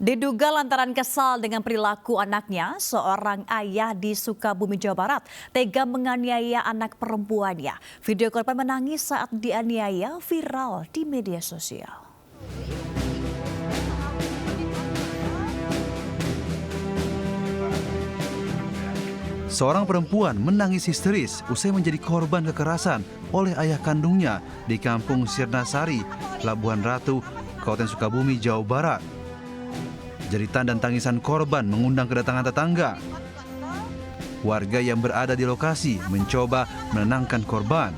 Diduga lantaran kesal dengan perilaku anaknya, seorang ayah di Sukabumi, Jawa Barat tega menganiaya anak perempuannya. Video korban menangis saat dianiaya viral di media sosial. Seorang perempuan menangis histeris usai menjadi korban kekerasan oleh ayah kandungnya di Kampung Sirnasari, Labuhan Ratu, Kabupaten Sukabumi, Jawa Barat. Jeritan dan tangisan korban mengundang kedatangan tetangga. Warga yang berada di lokasi mencoba menenangkan korban.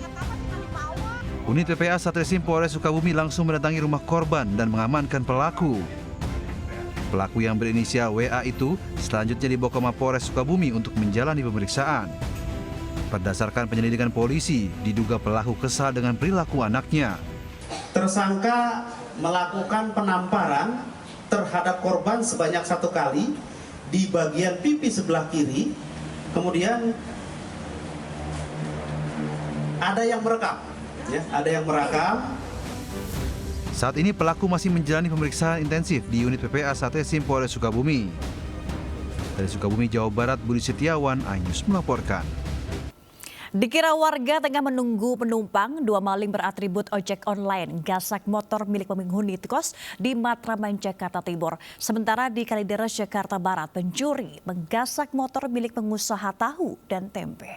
Unit PPA Satreskrim Polres Sukabumi langsung mendatangi rumah korban dan mengamankan pelaku. Pelaku yang berinisial WA itu selanjutnya dibawa ke Mapolres Sukabumi untuk menjalani pemeriksaan. Berdasarkan penyelidikan polisi, diduga pelaku kesal dengan perilaku anaknya. Tersangka melakukan penamparan terhadap korban sebanyak 1 kali di bagian pipi sebelah kiri. Kemudian ada yang merekam, ada yang merekam. Saat ini pelaku masih menjalani pemeriksaan intensif di unit PPA Satreskrim Polres Sukabumi. Dari Sukabumi, Jawa Barat, Budi Setiawan, iNews melaporkan. Dikira warga tengah menunggu penumpang, 2 maling beratribut ojek online gasak motor milik penghuni kos di Matraman, Jakarta Timur. Sementara di Kalideres, Jakarta Barat, pencuri menggasak motor milik pengusaha tahu dan tempe.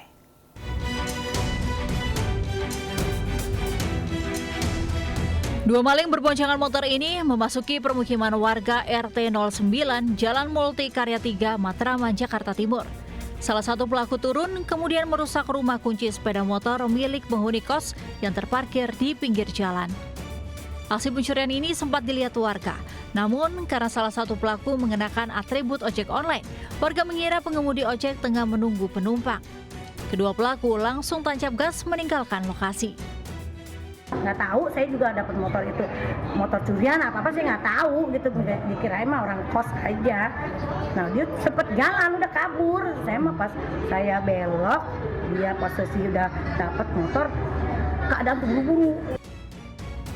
Dua maling berboncengan motor ini memasuki permukiman warga RT 09 Jalan Multikarya 3, Matraman, Jakarta Timur. Salah satu pelaku turun kemudian merusak rumah kunci sepeda motor milik penghuni kos yang terparkir di pinggir jalan. Aksi pencurian ini sempat dilihat warga, namun karena salah satu pelaku mengenakan atribut ojek online, warga mengira pengemudi ojek tengah menunggu penumpang. Kedua pelaku langsung tancap gas meninggalkan lokasi. Nggak tahu, saya juga dapat motor itu, motor curian apa sih nggak tahu gitu, dikirain mah orang kos aja. Nah dia sempet jalan udah kabur, saya mah pas saya belok dia posisi udah dapat motor, keadaan terburu-buru.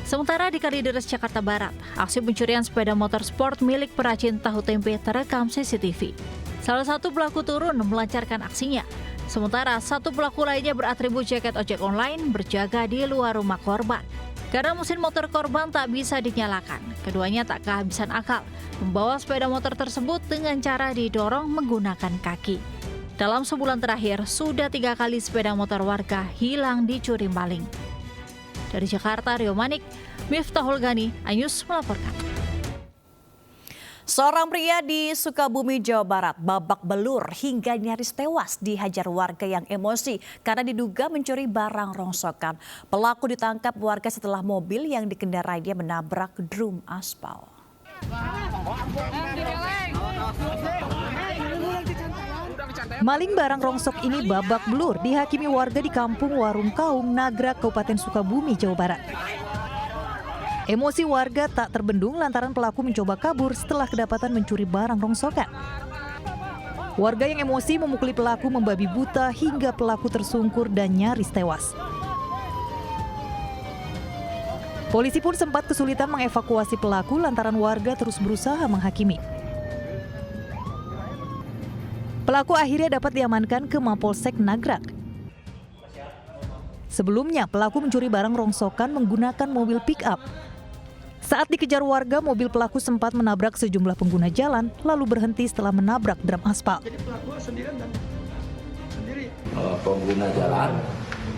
Sementara di Kalideres, Jakarta Barat, aksi pencurian sepeda motor sport milik perajin tahu tempe terekam CCTV. Salah satu pelaku turun melancarkan aksinya. Sementara satu pelaku lainnya beratribut jaket ojek online berjaga di luar rumah korban. Karena mesin motor korban tak bisa dinyalakan, keduanya tak kehabisan akal membawa sepeda motor tersebut dengan cara didorong menggunakan kaki. Dalam sebulan terakhir, sudah 3 kali sepeda motor warga hilang dicuri maling. Dari Jakarta, Rio Manik, Miftahul Gani, iNews melaporkan. Seorang pria di Sukabumi, Jawa Barat babak belur hingga nyaris tewas dihajar warga yang emosi karena diduga mencuri barang rongsokan. Pelaku ditangkap warga setelah mobil yang dikendarainya menabrak drum aspal. Maling barang rongsok ini babak belur dihakimi warga di Kampung Warung Kaung, Nagrak, Kabupaten Sukabumi, Jawa Barat. Emosi warga tak terbendung lantaran pelaku mencoba kabur setelah kedapatan mencuri barang rongsokan. Warga yang emosi memukuli pelaku membabi buta hingga pelaku tersungkur dan nyaris tewas. Polisi pun sempat kesulitan mengevakuasi pelaku lantaran warga terus berusaha menghakimi. Pelaku akhirnya dapat diamankan ke Mapolsek Nagrak. Sebelumnya, pelaku mencuri barang rongsokan menggunakan mobil pick-up. Saat dikejar warga, mobil pelaku sempat menabrak sejumlah pengguna jalan, lalu berhenti setelah menabrak drum aspal. Jadi pelaku sendirian dan sendiri. Pengguna jalan,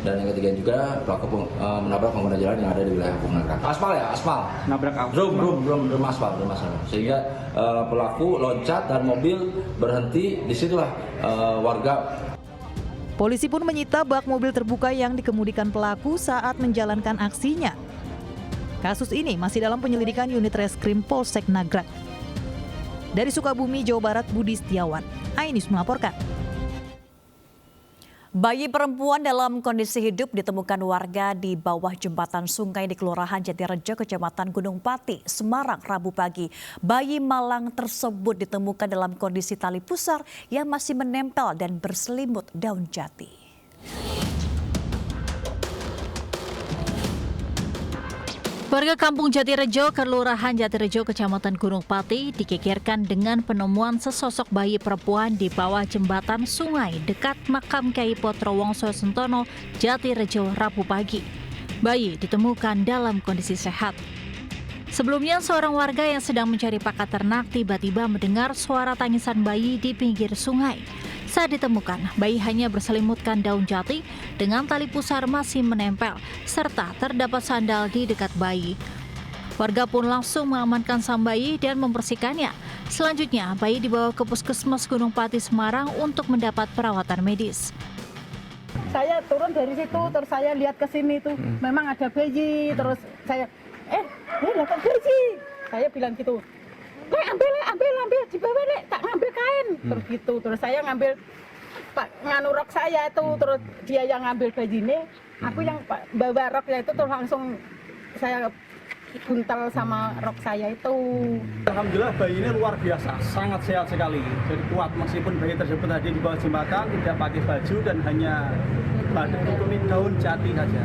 dan yang ketiga juga pelaku menabrak pengguna jalan yang ada di wilayah Kampung Nagrak. Aspal ya, aspal. Nabrak apa? Drum aspal. Sehingga pelaku loncat dan mobil berhenti, disitulah warga. Polisi pun menyita bak mobil terbuka yang dikemudikan pelaku saat menjalankan aksinya. Kasus ini masih dalam penyelidikan unit reskrim Polsek Nagrak. Dari Sukabumi, Jawa Barat, Budi Setiawan, iNews melaporkan. Bayi perempuan dalam kondisi hidup ditemukan warga di bawah jembatan sungai di Kelurahan Jatirejo, Kecamatan Gunung Pati, Semarang, Rabu pagi. Bayi malang tersebut ditemukan dalam kondisi tali pusar yang masih menempel dan berselimut daun jati. Warga Kampung Jatirejo, Kelurahan Jatirejo, Kecamatan Gunung Pati digegerkan dengan penemuan sesosok bayi perempuan di bawah jembatan sungai dekat makam Kyai Potro Wongso Sentono, Jatirejo, Rabu pagi. Bayi ditemukan dalam kondisi sehat. Sebelumnya, seorang warga yang sedang mencari pakan ternak tiba-tiba mendengar suara tangisan bayi di pinggir sungai. Saat ditemukan, bayi hanya berselimutkan daun jati dengan tali pusar masih menempel, serta terdapat sandal di dekat bayi. Warga pun langsung mengamankan sang bayi dan membersihkannya. Selanjutnya, bayi dibawa ke Puskesmas Gunung Pati, Semarang untuk mendapat perawatan medis. Saya turun dari situ, terus saya lihat ke sini tuh, memang ada bayi, terus saya, dapat bayi. Saya bilang gitu, ambil, di bawah tak ngambil kain, terus gitu. Terus saya ngambil nganu rok saya itu, terus dia yang ngambil bayi ini, aku yang bawa roknya itu, terus langsung saya buntal sama rok saya itu. Alhamdulillah bayi ini luar biasa, sangat sehat sekali, jadi kuat meskipun bayi tersebut tadi di bawah jembatan, tidak pakai baju dan hanya pada ditutupi daun jati saja.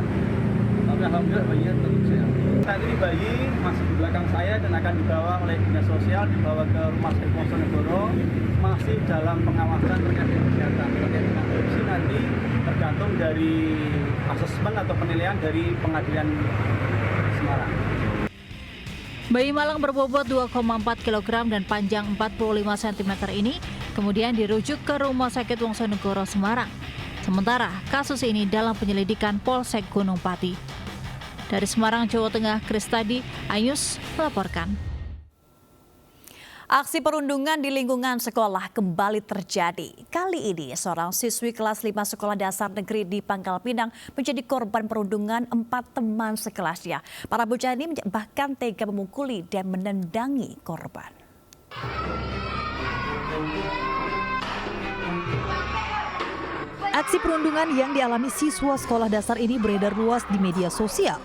Tapi alhamdulillah bayinya tetap sehat. Saat ini bayi masih di belakang saya dan akan dibawa oleh dinas sosial, dibawa ke Rumah Sakit Bojonegoro, masih dalam pengawasan terkait dengan kesehatan. Terkait dengan adopsi nanti tergantung dari asesmen atau penilaian dari Pengadilan Semarang. Bayi malang berbobot 2,4 kg dan panjang 45 cm ini kemudian dirujuk ke Rumah Sakit Wongsonegoro, Semarang. Sementara kasus ini dalam penyelidikan Polsek Gunung Pati. Dari Semarang, Jawa Tengah, Kristadi, Ayus melaporkan. Aksi perundungan di lingkungan sekolah kembali terjadi. Kali ini seorang siswi kelas 5 sekolah dasar negeri di Pangkal Pinang menjadi korban perundungan 4 teman sekelasnya. Para bocah ini bahkan tega memukuli dan menendangi korban. Aksi perundungan yang dialami siswa sekolah dasar ini beredar luas di media sosial.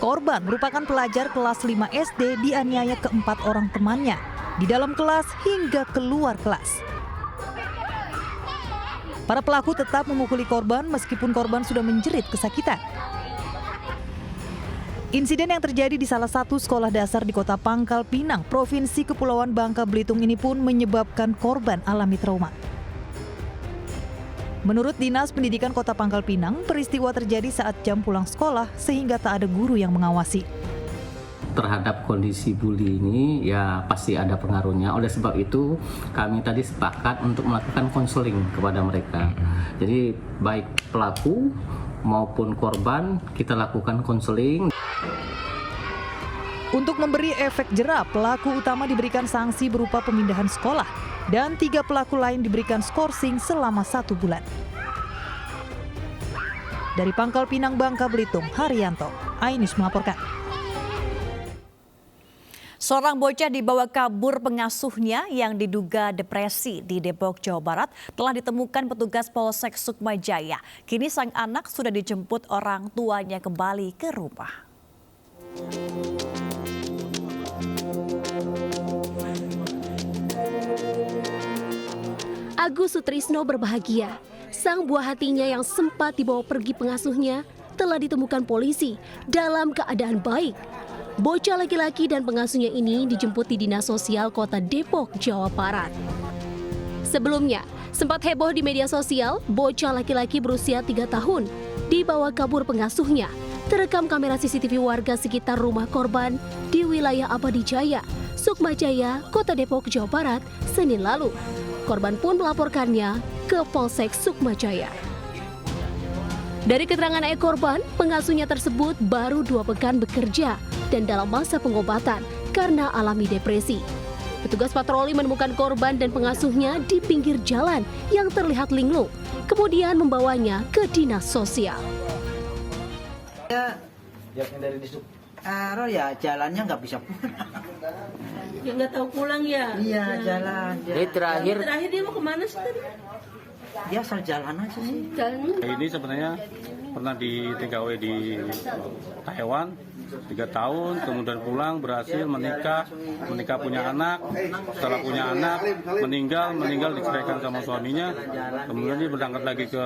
Korban merupakan pelajar kelas 5 SD dianiaya ke-4 orang temannya di dalam kelas hingga keluar kelas. Para pelaku tetap memukuli korban meskipun korban sudah menjerit kesakitan. Insiden yang terjadi di salah satu sekolah dasar di Kota Pangkal Pinang, Provinsi Kepulauan Bangka Belitung ini pun menyebabkan korban alami trauma. Menurut Dinas Pendidikan Kota Pangkal Pinang, peristiwa terjadi saat jam pulang sekolah sehingga tak ada guru yang mengawasi. Terhadap kondisi bully ini ya pasti ada pengaruhnya. Oleh sebab itu kami tadi sepakat untuk melakukan konseling kepada mereka. Jadi baik pelaku maupun korban kita lakukan konseling. Untuk memberi efek jera, pelaku utama diberikan sanksi berupa pemindahan sekolah dan 3 pelaku lain diberikan skorsing selama 1 bulan. Dari Pangkal Pinang, Bangka Belitung, Haryanto, Ainus melaporkan. Seorang bocah dibawa kabur pengasuhnya yang diduga depresi di Depok, Jawa Barat telah ditemukan petugas Polsek Sukmajaya. Kini sang anak sudah dijemput orang tuanya kembali ke rumah. Agus Sutrisno berbahagia. Sang buah hatinya yang sempat dibawa pergi pengasuhnya telah ditemukan polisi dalam keadaan baik. Bocah laki-laki dan pengasuhnya ini dijemput di Dinas Sosial Kota Depok, Jawa Barat. Sebelumnya, sempat heboh di media sosial, bocah laki-laki berusia 3 tahun dibawa kabur pengasuhnya. Terekam kamera CCTV warga sekitar rumah korban di wilayah Abadijaya, Sukmajaya, Kota Depok, Jawa Barat, Senin lalu. Korban pun melaporkannya ke Polsek Sukmajaya. Dari keterangan ayah korban, pengasuhnya tersebut baru 2 pekan bekerja dan dalam masa pengobatan karena alami depresi. Petugas patroli menemukan korban dan pengasuhnya di pinggir jalan yang terlihat linglung, kemudian membawanya ke dinas sosial. Ya jalannya nggak bisa pulang. Ya nggak tahu pulang ya. Iya jalan. Jadi terakhir dia mau kemana sih tadi? Dia asal jalan aja sih. Ini sebenarnya pernah di TKW di Taiwan 3 tahun, kemudian pulang berhasil menikah punya anak. Setelah punya anak meninggal diceraikan sama suaminya. Kemudian dia berangkat lagi ke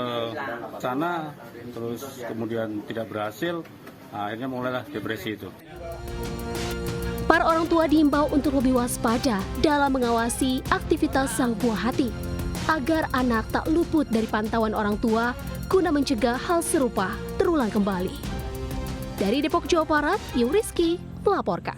sana, terus kemudian tidak berhasil. Akhirnya mulailah depresi itu. Para orang tua diimbau untuk lebih waspada dalam mengawasi aktivitas sang buah hati, agar anak tak luput dari pantauan orang tua guna mencegah hal serupa terulang kembali. Dari Depok, Jawa Barat, Yuriski melaporkan.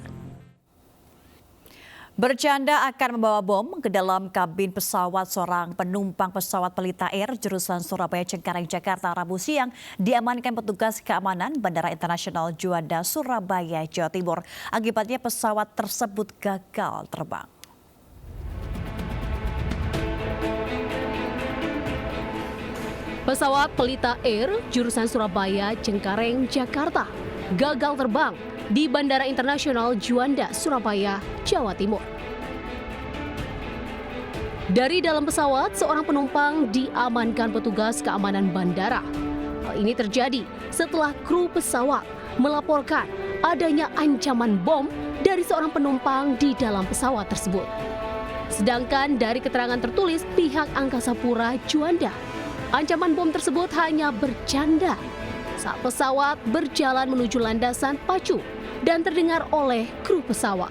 Bercanda akan membawa bom ke dalam kabin pesawat seorang penumpang pesawat Pelita Air jurusan Surabaya Cengkareng, Jakarta Rabu siang diamankan petugas keamanan Bandara Internasional Juanda, Surabaya, Jawa Timur. Akibatnya pesawat tersebut gagal terbang. Pesawat Pelita Air jurusan Surabaya Cengkareng, Jakarta gagal terbang di Bandara Internasional Juanda, Surabaya, Jawa Timur. Dari dalam pesawat, seorang penumpang diamankan petugas keamanan bandara. Hal ini terjadi setelah kru pesawat melaporkan adanya ancaman bom dari seorang penumpang di dalam pesawat tersebut. Sedangkan dari keterangan tertulis pihak Angkasa Pura Juanda, ancaman bom tersebut hanya bercanda saat pesawat berjalan menuju landasan pacu dan terdengar oleh kru pesawat.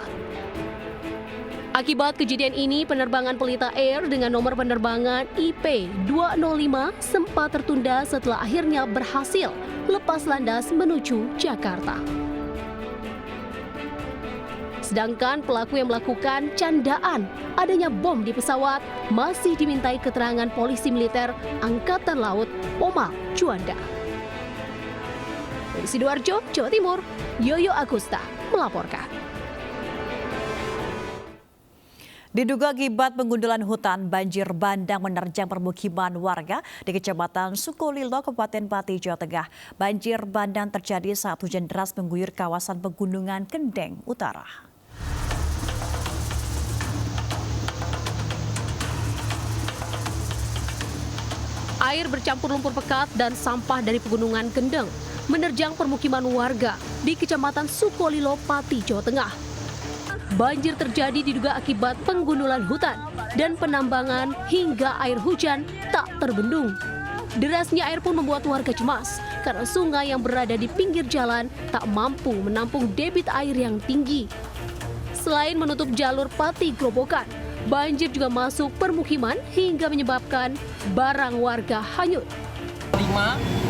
Akibat kejadian ini, penerbangan Pelita Air dengan nomor penerbangan IP205 sempat tertunda setelah akhirnya berhasil lepas landas menuju Jakarta. Sedangkan pelaku yang melakukan candaan adanya bom di pesawat masih dimintai keterangan polisi militer Angkatan Laut Pomal Juanda. Dari Sidoarjo, Jawa Timur, Yoyo Agusta melaporkan. Diduga akibat pengundulan hutan, banjir bandang menerjang permukiman warga di Kecamatan Sukolilo, Kabupaten Pati, Jawa Tengah. Banjir bandang terjadi saat hujan deras mengguyur kawasan Pegunungan Kendeng Utara. Air bercampur lumpur pekat dan sampah dari Pegunungan Kendeng menerjang permukiman warga di Kecamatan Sukolilo, Pati, Jawa Tengah. Banjir terjadi diduga akibat penggundulan hutan dan penambangan hingga air hujan tak terbendung. Derasnya air pun membuat warga cemas karena sungai yang berada di pinggir jalan tak mampu menampung debit air yang tinggi. Selain menutup jalur Pati Grobogan, banjir juga masuk permukiman hingga menyebabkan barang warga hanyut.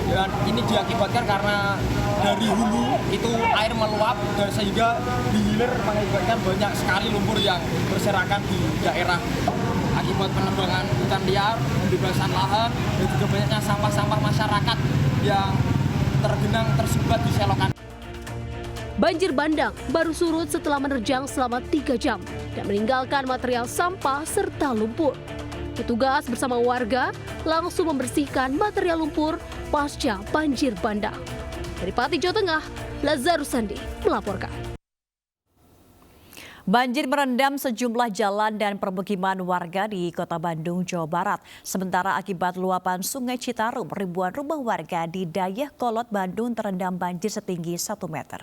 Dan ini diakibatkan karena dari hulu itu air meluap dan sehingga di hilir mengakibatkan banyak sekali lumpur yang berserakan di daerah akibat penebangan hutan liar, pembebasan lahan dan juga banyaknya sampah-sampah masyarakat yang tergenang tersumbat di selokan. Banjir bandang baru surut setelah menerjang selama 3 jam dan meninggalkan material sampah serta lumpur. Petugas bersama warga langsung membersihkan material lumpur pasca banjir bandang. Dari Pati, Jawa Tengah, Lazarus Sandi melaporkan. Banjir merendam sejumlah jalan dan permukiman warga di Kota Bandung, Jawa Barat. Sementara akibat luapan Sungai Citarum, ribuan rumah warga di Dayakolot, Bandung terendam banjir setinggi 1 meter.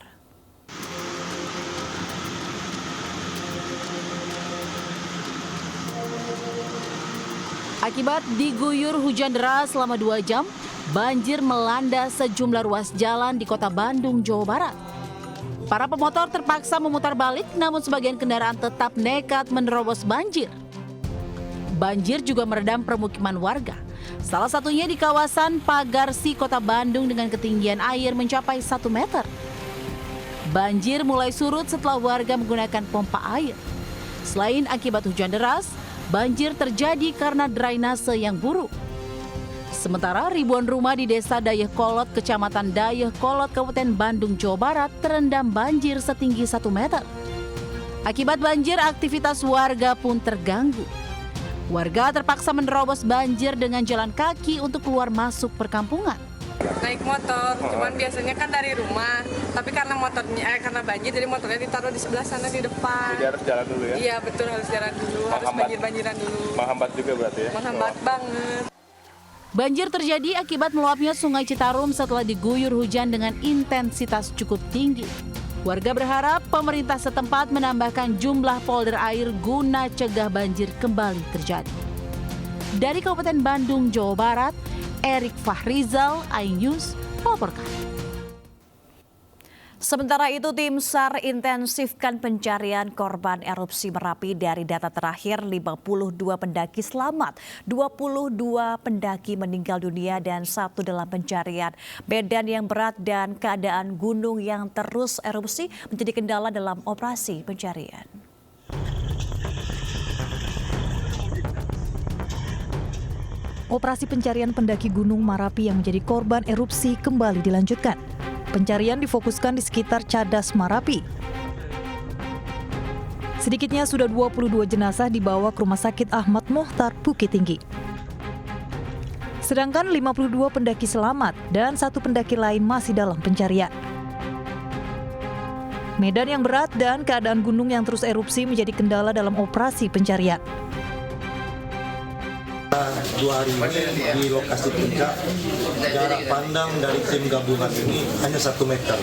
Akibat diguyur hujan deras selama 2 jam, banjir melanda sejumlah ruas jalan di Kota Bandung, Jawa Barat. Para pemotor terpaksa memutar balik, namun sebagian kendaraan tetap nekat menerobos banjir. Banjir juga merendam permukiman warga. Salah satunya di kawasan Pagarsi, Kota Bandung dengan ketinggian air mencapai 1 meter. Banjir mulai surut setelah warga menggunakan pompa air. Selain akibat hujan deras, banjir terjadi karena drainase yang buruk. Sementara ribuan rumah di Desa Dayakolot, Kecamatan Dayakolot, Kabupaten Bandung, Jawa Barat terendam banjir setinggi 1 meter. Akibat banjir, aktivitas warga pun terganggu. Warga terpaksa menerobos banjir dengan jalan kaki untuk keluar masuk perkampungan. Naik motor, cuman biasanya kan dari rumah, tapi karena karena banjir jadi motornya ditaruh di sebelah sana di depan. Jadi harus jalan dulu ya? Iya betul, harus jalan dulu, harus banjir-banjiran dulu. Menghambat juga berarti ya? Menghambat banget. Banjir terjadi akibat meluapnya Sungai Citarum setelah diguyur hujan dengan intensitas cukup tinggi. Warga berharap pemerintah setempat menambahkan jumlah polder air guna cegah banjir kembali terjadi. Dari Kabupaten Bandung, Jawa Barat, Erik Fahrizal, iNews melaporkan. Sementara itu, tim SAR intensifkan pencarian korban erupsi Merapi. Dari data terakhir, 52 pendaki selamat, 22 pendaki meninggal dunia dan 1 dalam pencarian. Medan yang berat dan keadaan gunung yang terus erupsi menjadi kendala dalam operasi pencarian. Operasi pencarian pendaki Gunung Merapi yang menjadi korban erupsi kembali dilanjutkan. Pencarian difokuskan di sekitar Cadas Merapi. Sedikitnya sudah 22 jenazah dibawa ke Rumah Sakit Ahmad Mohtar, Bukit Tinggi. Sedangkan 52 pendaki selamat dan 1 pendaki lain masih dalam pencarian. Medan yang berat dan keadaan gunung yang terus erupsi menjadi kendala dalam operasi pencarian. 2 hari di lokasi puncak, jarak pandang dari tim gabungan ini hanya 1 meter.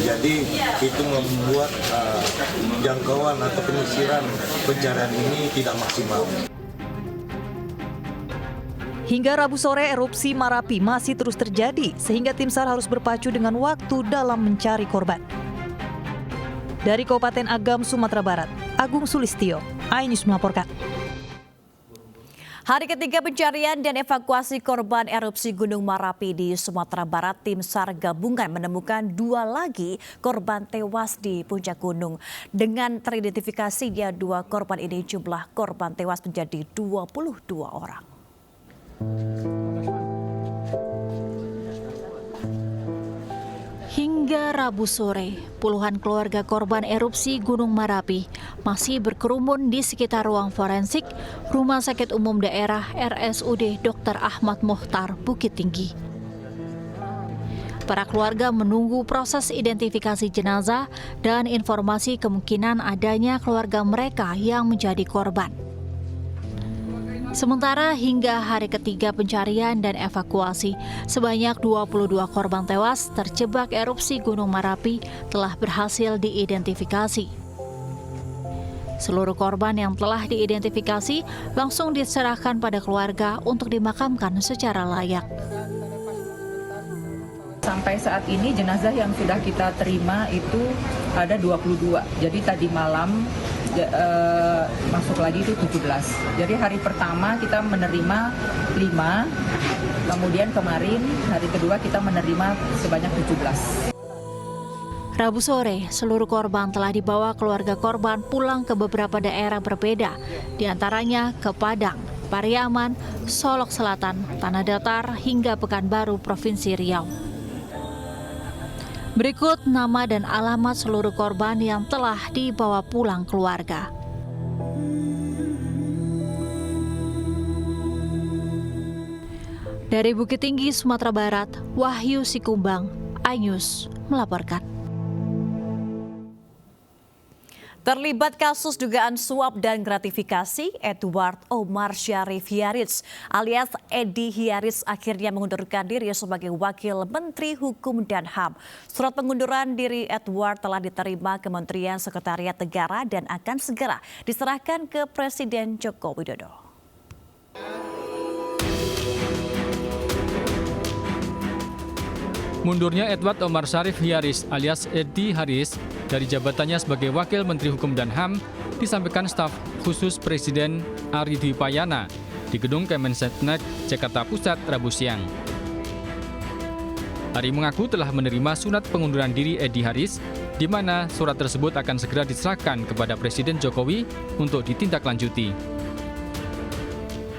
Jadi itu membuat jangkauan atau penyisiran pencarian ini tidak maksimal. Hingga Rabu sore erupsi Merapi masih terus terjadi sehingga tim SAR harus berpacu dengan waktu dalam mencari korban. Dari Kabupaten Agam, Sumatera Barat, Agung Sulistyo, iNews melaporkan. Hari ketiga pencarian dan evakuasi korban erupsi Gunung Merapi di Sumatera Barat, tim SAR gabungan menemukan 2 lagi korban tewas di puncak gunung. Dengan teridentifikasinya 2 korban ini, jumlah korban tewas menjadi 22 orang. Hingga Rabu sore, puluhan keluarga korban erupsi Gunung Merapi masih berkerumun di sekitar ruang forensik Rumah Sakit Umum Daerah RSUD Dr. Ahmad Mohtar, Bukit Tinggi. Para keluarga menunggu proses identifikasi jenazah dan informasi kemungkinan adanya keluarga mereka yang menjadi korban. Sementara hingga hari ketiga pencarian dan evakuasi, sebanyak 22 korban tewas terjebak erupsi Gunung Merapi telah berhasil diidentifikasi. Seluruh korban yang telah diidentifikasi langsung diserahkan pada keluarga untuk dimakamkan secara layak. Sampai saat ini jenazah yang sudah kita terima itu ada 22. Jadi tadi malam masuk lagi itu 17. Jadi hari pertama kita menerima 5, kemudian kemarin hari kedua kita menerima sebanyak 17. Rabu sore, seluruh korban telah dibawa keluarga korban pulang ke beberapa daerah berbeda, diantaranya ke Padang, Pariaman, Solok Selatan, Tanah Datar, hingga Pekanbaru, Provinsi Riau. Berikut nama dan alamat seluruh korban yang telah dibawa pulang keluarga. Dari Bukit Tinggi, Sumatera Barat, Wahyu Sikumbang, iNews melaporkan. Terlibat kasus dugaan suap dan gratifikasi, Edward Omar Syarif Hiaris alias Edi Hiaris akhirnya mengundurkan diri sebagai Wakil Menteri Hukum dan HAM. Surat pengunduran diri Edward telah diterima Kementerian Sekretariat Negara dan akan segera diserahkan ke Presiden Joko Widodo. Mundurnya Edward Omar Syarif Hiaris alias Edi Hiaris dari jabatannya sebagai Wakil Menteri Hukum dan HAM disampaikan staf khusus Presiden Ari Dwi Payana di Gedung Kemensetnek, Jakarta Pusat, Rabu siang. Ari mengaku telah menerima surat pengunduran diri Edi Hiaris, di mana surat tersebut akan segera diserahkan kepada Presiden Jokowi untuk ditindaklanjuti.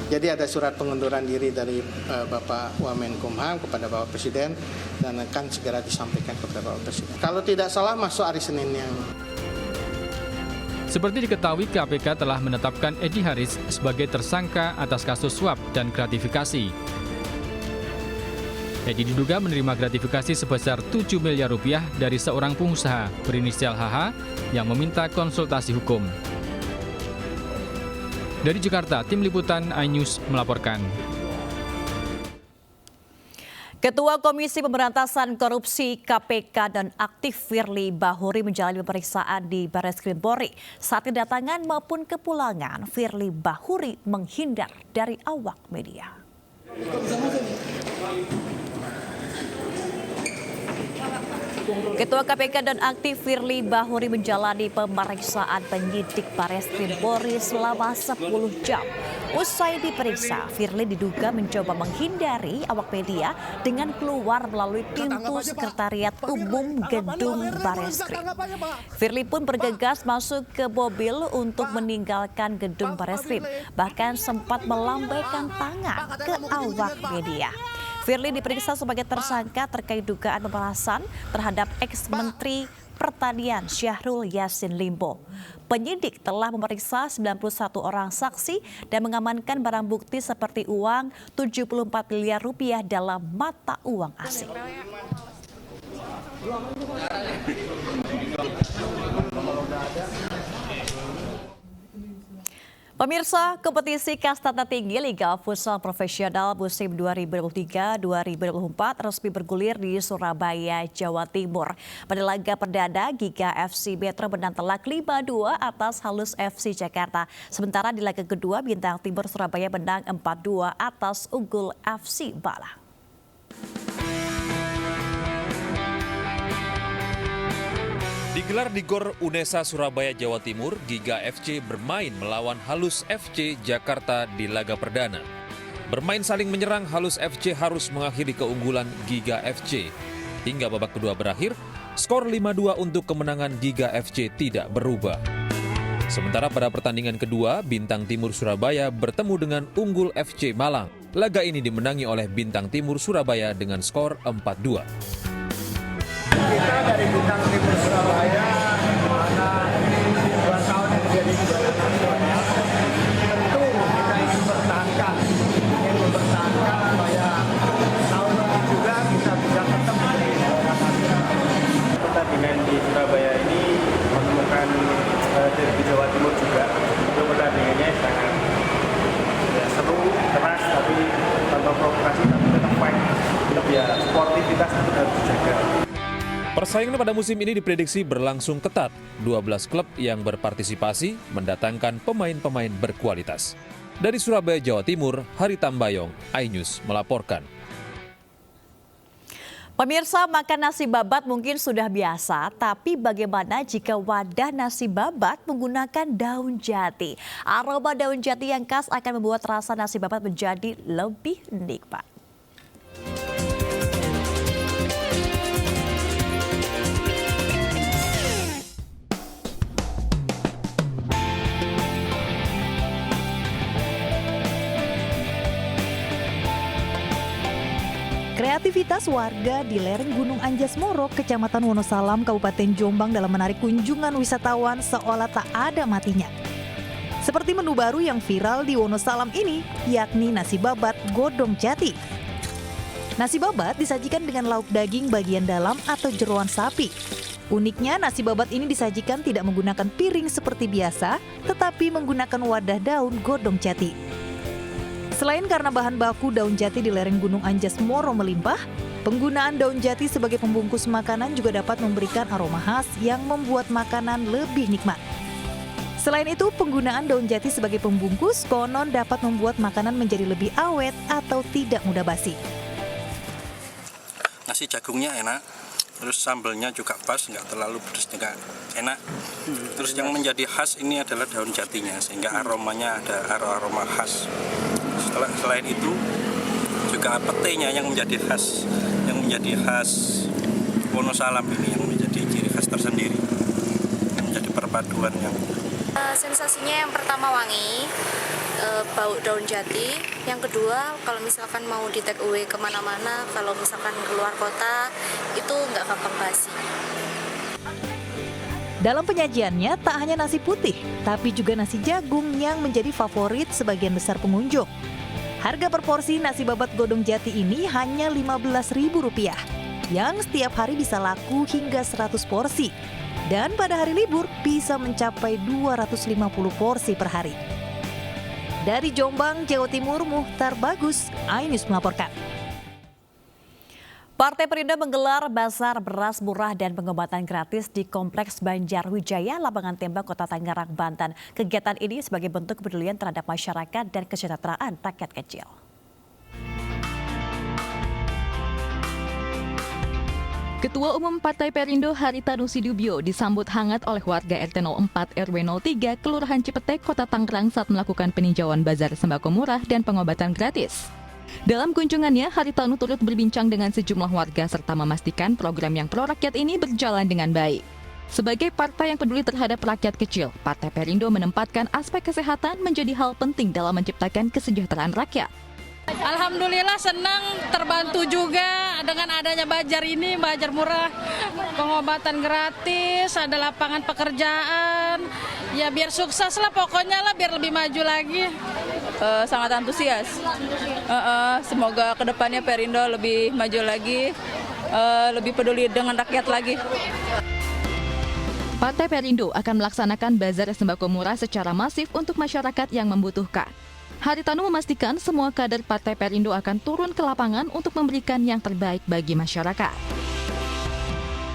Jadi ada surat pengunduran diri dari Bapak Wamenkumham kepada Bapak Presiden dan akan segera disampaikan kepada Bapak Presiden. Kalau tidak salah masuk hari Senin yang. Seperti diketahui, KPK telah menetapkan Edi Hiaris sebagai tersangka atas kasus suap dan gratifikasi. Edi diduga menerima gratifikasi sebesar 7 miliar rupiah dari seorang pengusaha berinisial HH yang meminta konsultasi hukum. Dari Jakarta, Tim Liputan iNews melaporkan. Ketua Komisi Pemberantasan Korupsi KPK dan aktif Firly Bahuri menjalani pemeriksaan di Barreskrim Polri. Saat kedatangan maupun kepulangan, Firly Bahuri menghindar dari awak media. Ketua KPK nonaktif Firly Bahuri menjalani pemeriksaan penyidik Barreskrim Polri selama 10 jam. Usai diperiksa, Firly diduga mencoba menghindari awak media dengan keluar melalui pintu sekretariat umum gedung Barreskrim. Firly pun bergegas masuk ke mobil untuk meninggalkan gedung Barreskrim, bahkan sempat melambaikan tangan ke awak media. Firly diperiksa sebagai tersangka terkait dugaan pemerasan terhadap ex-menteri Pertanian Syahrul Yassin Limpo. Penyidik telah memeriksa 91 orang saksi dan mengamankan barang bukti seperti uang 74 miliar rupiah dalam mata uang asing. Pemirsa, kompetisi kasta tertinggi Liga Futsal Profesional musim 2023-2024 resmi bergulir di Surabaya, Jawa Timur. Pada laga perdana, Giga FC Metro menang telak 5-2 atas Halus FC Jakarta. Sementara di laga kedua, Bintang Timur Surabaya menang 4-2 atas Unggul FC Malang. Digelar di Gor Unesa Surabaya, Jawa Timur, Giga FC bermain melawan Halus FC Jakarta di laga perdana. Bermain saling menyerang, Halus FC harus mengakhiri keunggulan Giga FC. Hingga babak kedua berakhir, skor 5-2 untuk kemenangan Giga FC tidak berubah. Sementara pada pertandingan kedua, Bintang Timur Surabaya bertemu dengan Unggul FC Malang. Laga ini dimenangi oleh Bintang Timur Surabaya dengan skor 4-2. Kita dari Bintang Timur Surabaya, mana 2 tahun yang menjadi juara nasional, tentu kita ingin mempertahankan supaya tahun ini juga kita bisa tetap menjadi juara nasional. Pertandingan di Surabaya ini menemukan derby Jawa Timur juga. Itu pertandingannya sangat seru, keras, tapi tanpa provokasi, tapi tetap fight. Ya, sportivitas itu harus dijaga. Persaingan pada musim ini diprediksi berlangsung ketat. 12 klub yang berpartisipasi mendatangkan pemain-pemain berkualitas. Dari Surabaya, Jawa Timur, Hari Tambayong, iNews melaporkan. Pemirsa, makan nasi babat mungkin sudah biasa, tapi bagaimana jika wadah nasi babat menggunakan daun jati? Aroma daun jati yang khas akan membuat rasa nasi babat menjadi lebih nikmat. Kreativitas warga di lereng Gunung Anjas Moro, Kecamatan Wonosalam, Kabupaten Jombang dalam menarik kunjungan wisatawan seolah tak ada matinya. Seperti menu baru yang viral di Wonosalam ini, yakni nasi babat godong jati. Nasi babat disajikan dengan lauk daging bagian dalam atau jeroan sapi. Uniknya, nasi babat ini disajikan tidak menggunakan piring seperti biasa, tetapi menggunakan wadah daun godong jati. Selain karena bahan baku daun jati di lereng Gunung Anjas Moro melimpah, penggunaan daun jati sebagai pembungkus makanan juga dapat memberikan aroma khas yang membuat makanan lebih nikmat. Selain itu, penggunaan daun jati sebagai pembungkus konon dapat membuat makanan menjadi lebih awet atau tidak mudah basi. Nasi jagungnya enak, terus sambelnya juga pas, nggak terlalu pedas juga enak. Terus yang menjadi khas ini adalah daun jatinya, sehingga aromanya ada aroma khas. Selain itu juga petenya yang menjadi khas Wonosalam ini, yang menjadi ciri khas tersendiri, menjadi perpaduan yang sensasinya yang pertama wangi, bau daun jati. Yang kedua, kalau misalkan mau di take away kemana-mana, kalau misalkan keluar kota, itu nggak gampang basi. Dalam penyajiannya tak hanya nasi putih, tapi juga nasi jagung yang menjadi favorit sebagian besar pengunjung. Harga per porsi nasi babat godong jati ini hanya Rp15.000, yang setiap hari bisa laku hingga 100 porsi. Dan pada hari libur bisa mencapai 250 porsi per hari. Dari Jombang, Jawa Timur, Muhtar Bagus, iNews melaporkan. Partai Perindo menggelar bazar beras murah dan pengobatan gratis di Kompleks Banjarwijaya, Lapangan Tembak, Kota Tangerang, Banten. Kegiatan ini sebagai bentuk kepedulian terhadap masyarakat dan kesejahteraan rakyat kecil. Ketua Umum Partai Perindo Haritanu Sudibyo disambut hangat oleh warga RT 04 RW 03 Kelurahan Cipete, Kota Tangerang saat melakukan peninjauan bazar sembako murah dan pengobatan gratis. Dalam kunjungannya, Haritanu turut berbincang dengan sejumlah warga serta memastikan program yang pro-rakyat ini berjalan dengan baik. Sebagai partai yang peduli terhadap rakyat kecil, Partai Perindo menempatkan aspek kesehatan menjadi hal penting dalam menciptakan kesejahteraan rakyat. Alhamdulillah senang, terbantu juga dengan adanya bazar ini, bazar murah, pengobatan gratis, ada lapangan pekerjaan, ya biar sukses lah pokoknya lah, biar lebih maju lagi. Sangat antusias, semoga kedepannya Perindo lebih maju lagi, lebih peduli dengan rakyat lagi. Partai Perindo akan melaksanakan bazar sembako murah secara masif untuk masyarakat yang membutuhkan. Haritanu memastikan semua kader Partai Perindo akan turun ke lapangan untuk memberikan yang terbaik bagi masyarakat.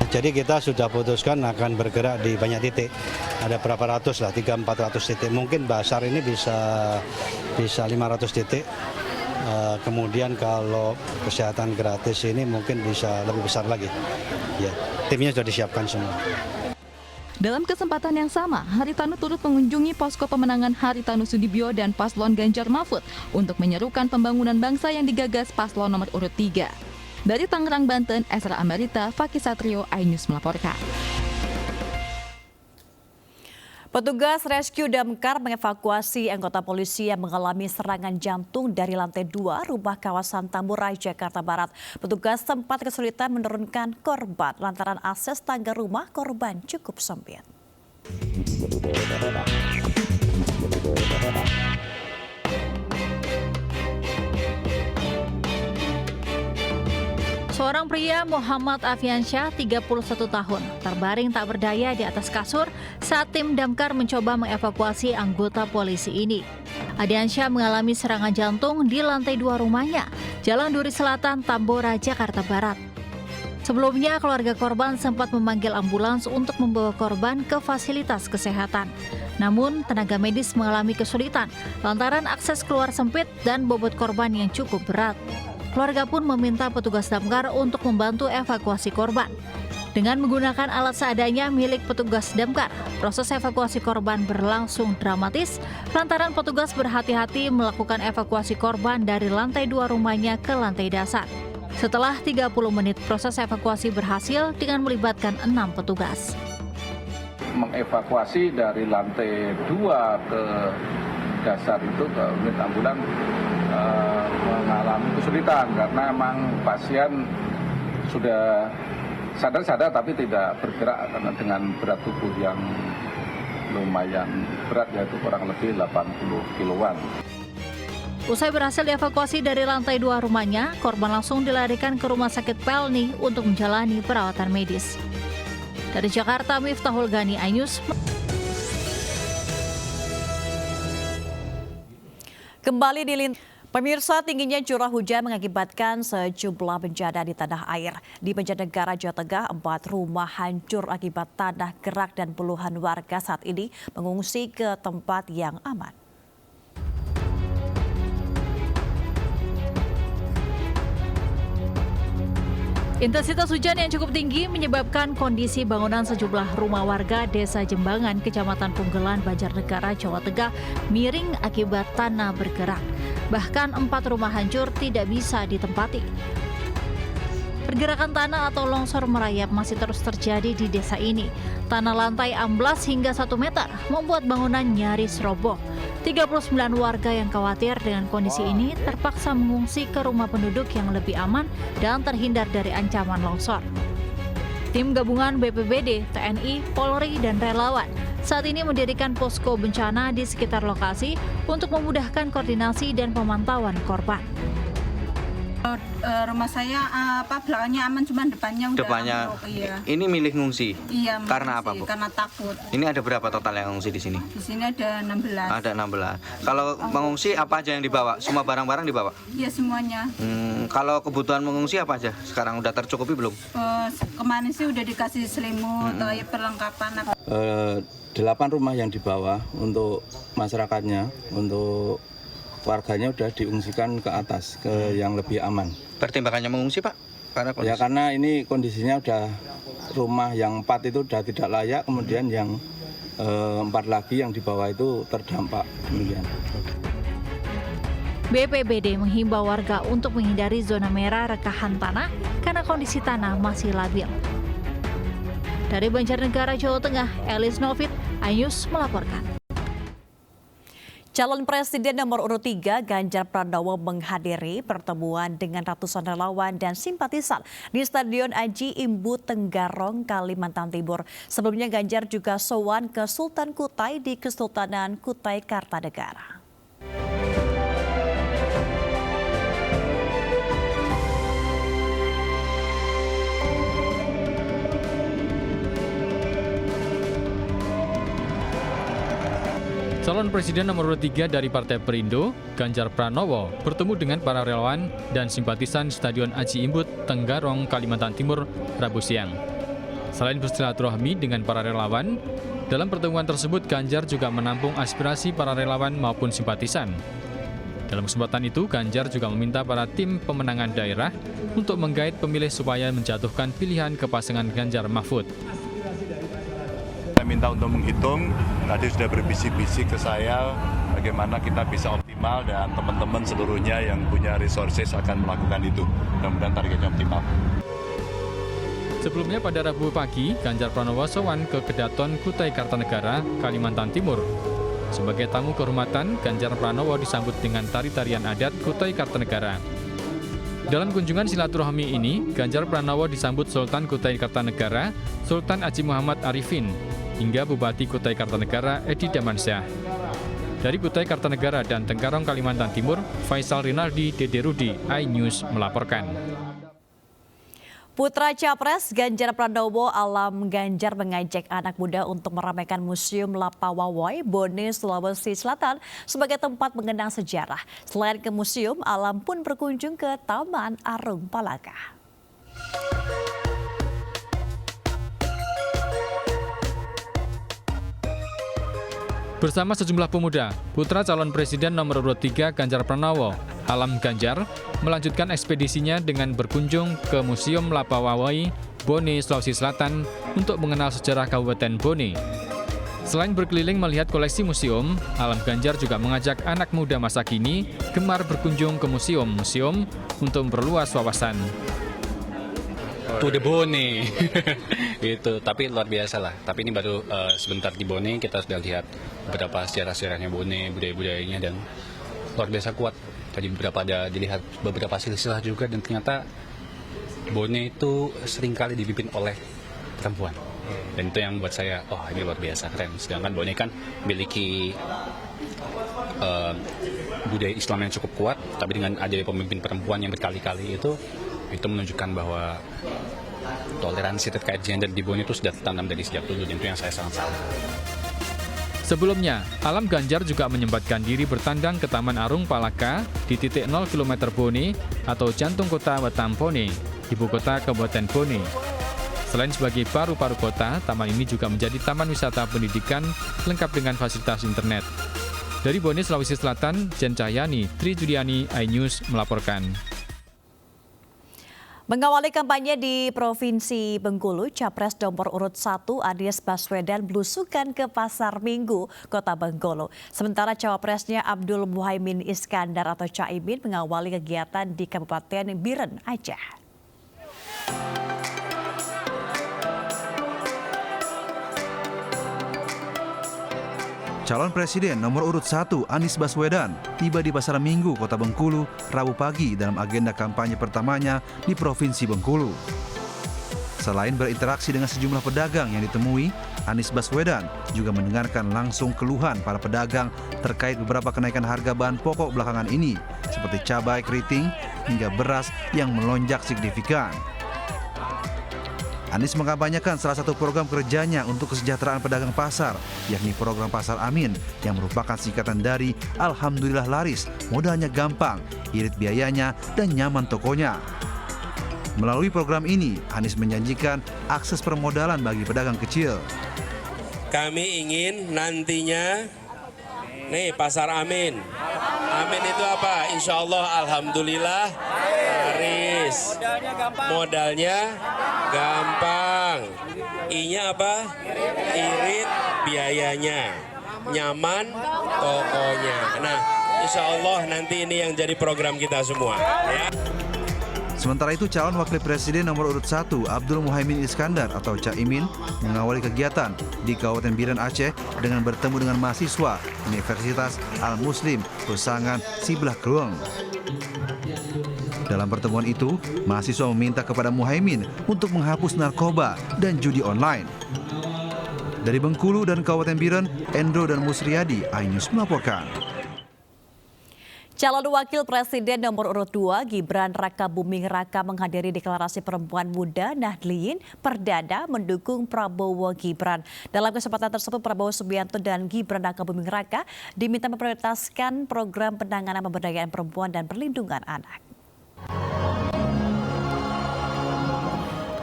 Jadi kita sudah putuskan akan bergerak di banyak titik. Ada berapa ratus lah, 300-400 titik. Mungkin bazar ini bisa 500 titik. Kemudian kalau kesehatan gratis ini mungkin bisa lebih besar lagi. Ya, timnya sudah disiapkan semua. Dalam kesempatan yang sama, Haritanu turut mengunjungi posko pemenangan Haritanu Sudibyo dan Paslon Ganjar Mahfud untuk menyerukan pembangunan bangsa yang digagas Paslon nomor urut 3. Dari Tangerang, Banten, Esra Amerita, Fakih Satrio, iNews melaporkan. Petugas rescue damkar mengevakuasi anggota polisi yang mengalami serangan jantung dari lantai 2 rumah kawasan Tamburai, Jakarta Barat. Petugas sempat kesulitan menurunkan korban lantaran akses tangga rumah korban cukup sempit. Seorang pria Muhammad Afiansyah, 31 tahun, terbaring tak berdaya di atas kasur saat tim damkar mencoba mengevakuasi anggota polisi ini. Adiansyah mengalami serangan jantung di lantai 2 rumahnya, Jalan Duri Selatan, Tambora, Jakarta Barat. Sebelumnya, keluarga korban sempat memanggil ambulans untuk membawa korban ke fasilitas kesehatan. Namun, tenaga medis mengalami kesulitan lantaran akses keluar sempit dan bobot korban yang cukup berat. Keluarga pun meminta petugas damkar untuk membantu evakuasi korban. Dengan menggunakan alat seadanya milik petugas damkar, proses evakuasi korban berlangsung dramatis lantaran petugas berhati-hati melakukan evakuasi korban dari lantai 2 rumahnya ke lantai dasar. Setelah 30 menit, proses evakuasi berhasil dengan melibatkan 6 petugas. Mengevakuasi dari lantai 2 ke dasar itu ke unit ambulan mengalami kesulitan karena memang pasien sudah sadar tapi tidak bergerak karena dengan berat tubuh yang lumayan berat, yaitu kurang lebih 80 kiloan. Usai berhasil dievakuasi dari lantai 2 rumahnya, korban langsung dilarikan ke Rumah Sakit Pelni untuk menjalani perawatan medis. Dari Jakarta, Miftahul Ghani, iNews. Kembali di Pemirsa, tingginya curah hujan mengakibatkan sejumlah bencana di tanah air. Di Banjarnegara, Jawa Tengah, 4 rumah hancur akibat tanah gerak dan puluhan warga saat ini mengungsi ke tempat yang aman. Intensitas hujan yang cukup tinggi menyebabkan kondisi bangunan sejumlah rumah warga Desa Jembangan, Kecamatan Punggelan, Banjarnegara, Jawa Tengah miring akibat tanah bergerak. Bahkan 4 rumah hancur tidak bisa ditempati. Pergerakan tanah atau longsor merayap masih terus terjadi di desa ini. Tanah lantai amblas hingga 1 meter membuat bangunan nyaris roboh. 39 warga yang khawatir dengan kondisi ini terpaksa mengungsi ke rumah penduduk yang lebih aman dan terhindar dari ancaman longsor. Tim gabungan BPBD, TNI, Polri, dan relawan saat ini mendirikan posko bencana di sekitar lokasi untuk memudahkan koordinasi dan pemantauan korban. Rumah saya belakangnya aman, cuman depannya udah ambruk. Iya. Ini milih ngungsi? Iya. Karena apa, Bu? Karena takut. Ini ada berapa total yang ngungsi di sini? Di sini ada 16. Ada 16. Kalau mengungsi apa aja yang dibawa? Semua barang-barang dibawa? Iya, semuanya. Kalau kebutuhan mengungsi apa aja? Sekarang udah tercukupi belum? Kemarin sih udah dikasih selimut, perlengkapan. 8 rumah yang dibawa untuk masyarakatnya, untuk warganya udah diungsikan ke atas, ke yang lebih aman. Pertimbangannya mengungsi, Pak? Karena ini kondisinya udah rumah yang 4 itu udah tidak layak, kemudian yang 4 lagi yang di bawah itu terdampak demikian. BPBD menghimbau warga untuk menghindari zona merah rekahan tanah karena kondisi tanah masih labil. Dari Banjarnegara, Jawa Tengah, Elis Novit, iNews melaporkan. Calon Presiden nomor urut 3 Ganjar Pranowo menghadiri pertemuan dengan ratusan relawan dan simpatisan di Stadion Aji Imbu Tenggarong, Kalimantan Timur. Sebelumnya Ganjar juga sowan ke Sultan Kutai di Kesultanan Kutai Kartanegara. Calon Presiden nomor urut 3 dari Partai Perindo, Ganjar Pranowo, bertemu dengan para relawan dan simpatisan Stadion Aji Imbut, Tenggarong, Kalimantan Timur, Rabu siang. Selain bersilaturahmi dengan para relawan, dalam pertemuan tersebut Ganjar juga menampung aspirasi para relawan maupun simpatisan. Dalam kesempatan itu, Ganjar juga meminta para tim pemenangan daerah untuk menggait pemilih supaya menjatuhkan pilihan ke pasangan Ganjar Mahfud. Saya minta untuk menghitung, tadi sudah berbisik-bisik ke saya bagaimana kita bisa optimal dan teman-teman seluruhnya yang punya resources akan melakukan itu. Mudah-mudahan targetnya optimal. Sebelumnya pada Rabu pagi, Ganjar Pranowo sowan ke Kedaton Kutai Kartanegara, Kalimantan Timur. Sebagai tamu kehormatan, Ganjar Pranowo disambut dengan tari-tarian adat Kutai Kartanegara. Dalam kunjungan silaturahmi ini, Ganjar Pranowo disambut Sultan Kutai Kartanegara, Sultan Haji Muhammad Arifin, hingga Bupati Kutai Kartanegara Edi Damansyah. Dari Kutai Kartanegara dan Tenggarong, Kalimantan Timur, Faisal Rinaldi, Dede Rudi, iNews melaporkan. Putra Capres Ganjar Pranowo Alam Ganjar mengajak anak muda untuk meramaikan Museum Lapawawoi, Bone, Sulawesi Selatan sebagai tempat mengenang sejarah. Selain ke museum, Alam pun berkunjung ke Taman Arung Palaka. Bersama sejumlah pemuda, putra calon presiden nomor urut 3 Ganjar Pranowo, Alam Ganjar, melanjutkan ekspedisinya dengan berkunjung ke Museum Lapawawoi, Bone, Sulawesi Selatan untuk mengenal sejarah Kabupaten Bone. Selain berkeliling melihat koleksi museum, Alam Ganjar juga mengajak anak muda masa kini gemar berkunjung ke museum-museum untuk memperluas wawasan. To the Bone itu, tapi luar biasa lah. Tapi ini baru sebentar di Bone, kita sudah lihat beberapa sejarah-sejarahnya Bone, budaya-budayanya, dan luar biasa kuat. Tadi beberapa ada dilihat beberapa silsilah juga, dan ternyata Bone itu seringkali dipimpin oleh perempuan. Dan itu yang buat saya, oh ini luar biasa keren. Sedangkan Bone kan memiliki budaya Islam yang cukup kuat, tapi dengan adanya pemimpin perempuan yang berkali-kali itu menunjukkan bahwa toleransi terkait gender di Bone itu sudah tertanam dari sejak dulu, dan itu yang saya sangat salut. Sebelumnya, Alam Ganjar juga menyempatkan diri bertandang ke Taman Arung Palaka di titik 0 km Bone atau jantung kota Wetampone, ibu kota Kabupaten Bone. Selain sebagai paru-paru kota, taman ini juga menjadi taman wisata pendidikan lengkap dengan fasilitas internet. Dari Bone, Sulawesi Selatan, Jen Cahyani, Tri Juliani, iNews melaporkan. Mengawali kampanye di Provinsi Bengkulu, Capres nomor urut 1 Anies Baswedan belusukan ke Pasar Minggu, Kota Bengkulu. Sementara cawapresnya Abdul Muhaimin Iskandar atau Caimin mengawali kegiatan di Kabupaten Biren, Aceh. Calon Presiden nomor urut 1 Anies Baswedan tiba di Pasar Minggu, Kota Bengkulu, Rabu pagi dalam agenda kampanye pertamanya di Provinsi Bengkulu. Selain berinteraksi dengan sejumlah pedagang yang ditemui, Anies Baswedan juga mendengarkan langsung keluhan para pedagang terkait beberapa kenaikan harga bahan pokok belakangan ini, seperti cabai keriting hingga beras yang melonjak signifikan. Anies mengkampanyekan salah satu program kerjanya untuk kesejahteraan pedagang pasar, yakni program Pasar Amin, yang merupakan singkatan dari Alhamdulillah Laris, modalnya gampang, irit biayanya, dan nyaman tokonya. Melalui program ini, Anies menjanjikan akses permodalan bagi pedagang kecil. Kami ingin nantinya, nih Pasar Amin. Amin itu apa? Insya Allah Alhamdulillah Laris. gratis. Modalnya gampang. I-nya apa? Irit biayanya. Nyaman tokonya. Nah, insya Allah nanti ini yang jadi program kita semua. Ya. Sementara itu, calon wakil presiden nomor urut 1 Abdul Muhaimin Iskandar atau Caimin mengawali kegiatan di Kabupaten Biren Aceh dengan bertemu dengan mahasiswa Universitas Al-Muslim Pesangan Siblah Kluang. Dalam pertemuan itu, mahasiswa meminta kepada Muhaimin untuk menghapus narkoba dan judi online. Dari Bengkulu dan Kabupaten Biren, Endro dan Musriyadi, iNews melaporkan. Calon Wakil Presiden nomor urut 2 Gibran Rakabuming Raka menghadiri deklarasi perempuan muda Nahdliyin perdana mendukung Prabowo Gibran. Dalam kesempatan tersebut, Prabowo Subianto dan Gibran Rakabuming Raka diminta memprioritaskan program penanganan pemberdayaan perempuan dan perlindungan anak.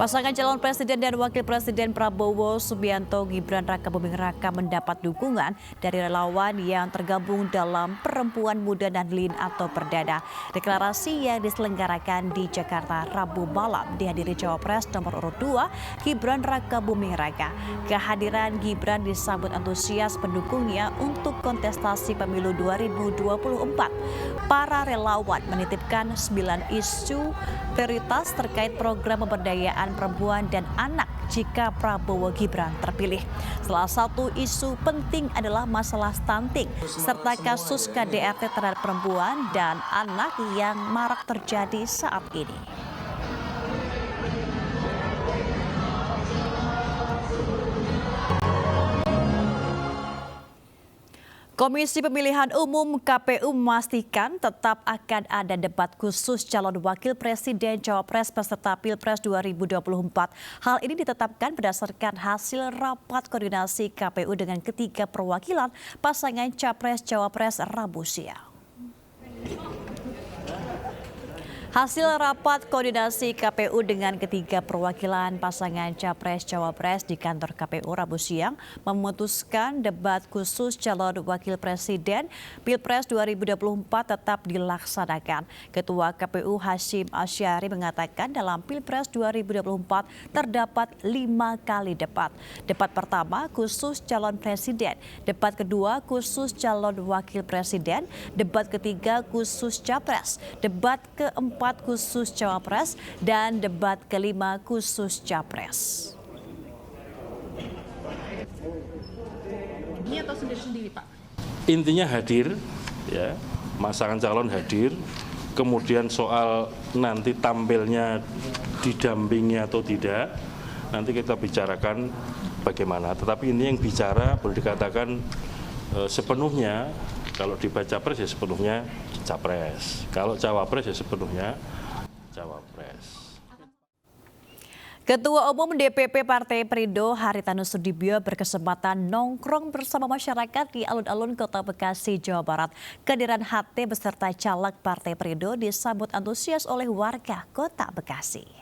Pasangan calon presiden dan wakil presiden Prabowo Subianto Gibran Rakabuming Raka mendapat dukungan dari relawan yang tergabung dalam Perempuan Muda Nahdliyin atau Perdana. Deklarasi yang diselenggarakan di Jakarta Rabu malam dihadiri Cawapres nomor urut 2 Gibran Rakabuming Raka. Kehadiran Gibran disambut antusias pendukungnya untuk kontestasi pemilu 2024. Para relawan menitipkan 9 isu prioritas terkait program pemberdayaan perempuan dan anak jika Prabowo Gibran terpilih. Salah satu isu penting adalah masalah stunting serta kasus KDRT terhadap perempuan dan anak yang marak terjadi saat ini. Komisi Pemilihan Umum KPU memastikan tetap akan ada debat khusus calon wakil presiden Cawapres peserta Pilpres 2024. Hal ini ditetapkan berdasarkan hasil rapat koordinasi KPU dengan ketiga perwakilan pasangan Capres-Cawapres Rabu siang. Hasil rapat koordinasi KPU dengan ketiga perwakilan pasangan Capres-Cawapres di kantor KPU Rabu siang memutuskan debat khusus calon wakil presiden Pilpres 2024 tetap dilaksanakan. Ketua KPU Hashim Asyari mengatakan dalam Pilpres 2024 terdapat 5 kali debat. Debat pertama khusus calon presiden, debat kedua khusus calon wakil presiden, debat ketiga khusus Capres, debat keempat khusus Cawapres, dan debat kelima khusus Capres. Ini atau sendiri-sendiri, Pak? Intinya hadir, ya, pasangan calon hadir. Kemudian soal nanti tampilnya didampingi atau tidak, nanti kita bicarakan bagaimana. Tetapi ini yang bicara boleh dikatakan sepenuhnya. Kalau dibaca Capres ya sepenuhnya Capres. Kalau Cawapres ya sepenuhnya Cawapres. Ketua Umum DPP Partai Perindo Haritanu Sudibyo berkesempatan nongkrong bersama masyarakat di alun-alun Kota Bekasi, Jawa Barat. Kehadiran HT beserta caleg Partai Perindo disambut antusias oleh warga Kota Bekasi.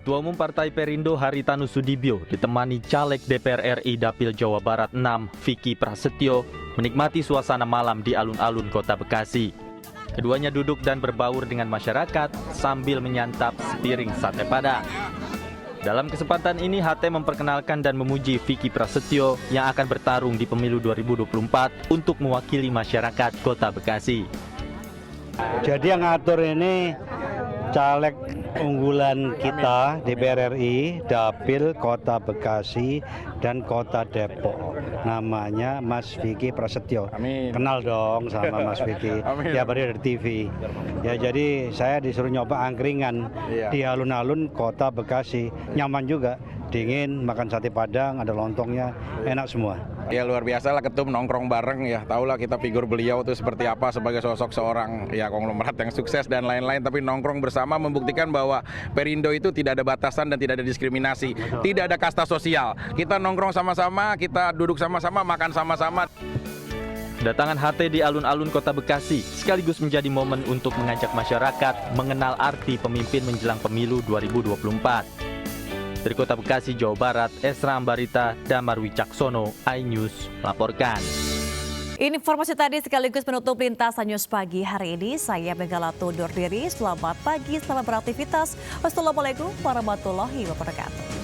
Ketua Umum Partai Perindo Haritanu Sudibyo ditemani caleg DPR RI Dapil Jawa Barat 6 Vicky Prasetyo menikmati suasana malam di alun-alun Kota Bekasi. Keduanya duduk dan berbaur dengan masyarakat sambil menyantap sepiring sate padang. Dalam kesempatan ini HT memperkenalkan dan memuji Vicky Prasetyo yang akan bertarung di pemilu 2024 untuk mewakili masyarakat Kota Bekasi. Jadi yang ngatur ini caleg unggulan kita DPR RI, Dapil Kota Bekasi dan Kota Depok. Namanya Mas Vicky Prasetyo. Amin. Kenal dong sama Mas Vicky. Tiap hari dari TV. Ya jadi saya disuruh nyoba angkringan di alun-alun Kota Bekasi. Nyaman juga, dingin, makan sate padang, ada lontongnya, enak semua. Ya luar biasa lah ketum nongkrong bareng ya, tahulah kita figur beliau itu seperti apa sebagai sosok seorang ya konglomerat yang sukses dan lain-lain, tapi nongkrong bersama membuktikan bahwa Perindo itu tidak ada batasan dan tidak ada diskriminasi. Betul. Tidak ada kasta sosial. Kita nongkrong sama-sama, kita duduk sama-sama, makan sama-sama. Kedatangan HT di alun-alun Kota Bekasi sekaligus menjadi momen untuk mengajak masyarakat mengenal arti pemimpin menjelang pemilu 2024. Dari Kota Bekasi, Jawa Barat, Esra Ambarita, Damar Wicaksono, iNews melaporkan. Informasi tadi sekaligus menutup lintasan news pagi hari ini. Saya Megalato undur diri. Selamat pagi, selamat beraktivitas. Wassalamualaikum warahmatullahi wabarakatuh.